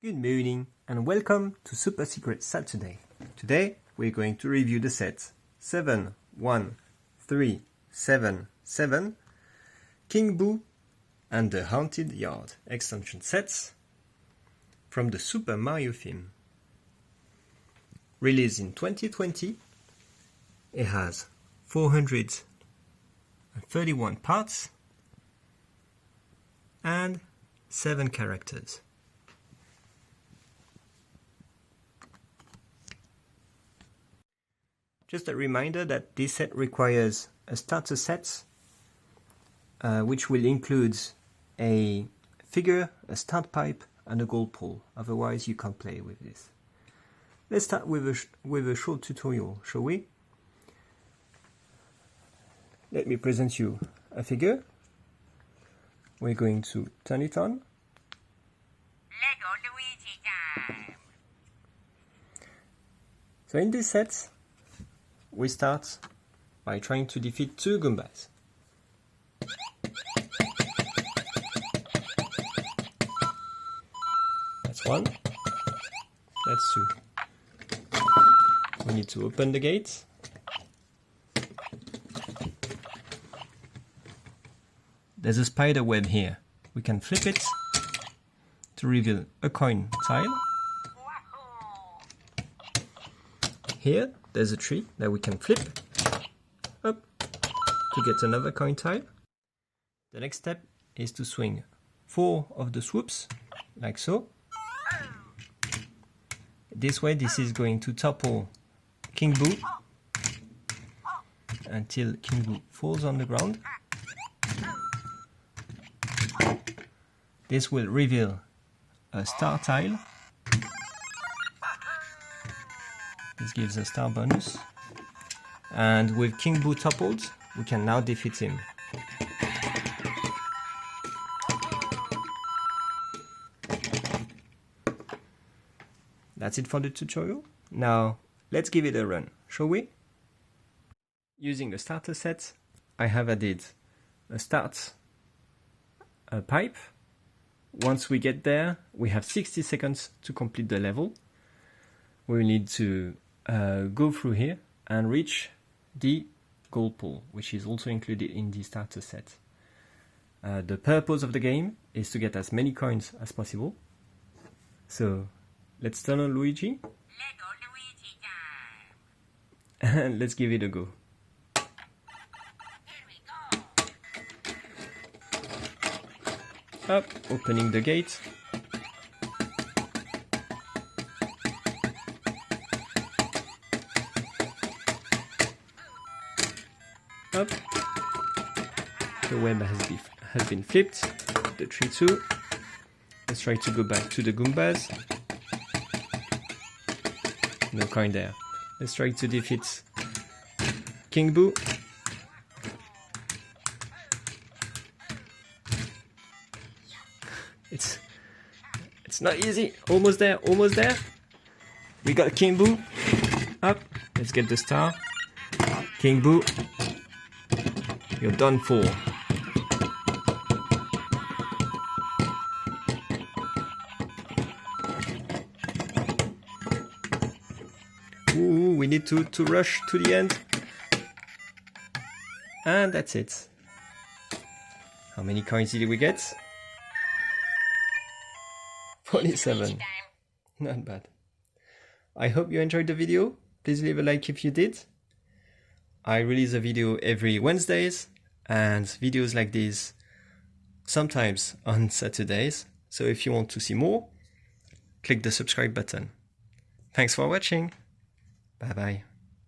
Good morning and welcome to Super Secret Saturday. Today we're going to review the set 7, 1, 3, 7, 7, King Boo and the Haunted Yard extension sets from the Super Mario theme. Released in 2020, it has 431 parts and 7 characters. Just a reminder that this set requires a starter set, which will include a figure, a start pipe, and a gold pole. Otherwise, you can't play with this. Let's start with a short tutorial, shall we? Let me present you a figure. We're going to turn it on. Lego Luigi time. So in this set, we start by trying to defeat 2 Goombas. That's 1. That's 2. We need to open the gate. There's a spider web here. We can flip it to reveal a coin tile. Here, there's a tree that we can flip up to get another coin tile. The next step is to swing 4 of the swoops, like so. This way, this is going to topple King Boo until King Boo falls on the ground. This will reveal a star tile. This gives a star bonus. And with King Boo toppled, we can now defeat him. That's it for the tutorial. Now, let's give it a run, shall we? Using the starter set, I have added a start pipe. Once we get there, we have 60 seconds to complete the level. We need to go through here and reach the gold pole, which is also included in the starter set. The purpose of the game is to get as many coins as possible. So let's turn on Luigi. Lego Luigi time. And let's give it a go. Here we go. Up, opening the gate. Up. The web has been flipped. The tree too. Let's try to go back to the Goombas. No coin there. Let's try to defeat King Boo. It's not easy. Almost there, almost there. We got King Boo. Up. Let's get the star. King Boo. You're done for. Ooh, we need to rush to the end. And that's it. How many coins did we get? 47. Not bad. I hope you enjoyed the video. Please leave a like if you did. I release a video every Wednesdays and videos like these sometimes on Saturdays. So if you want to see more, click the subscribe button. Thanks for watching. Bye bye.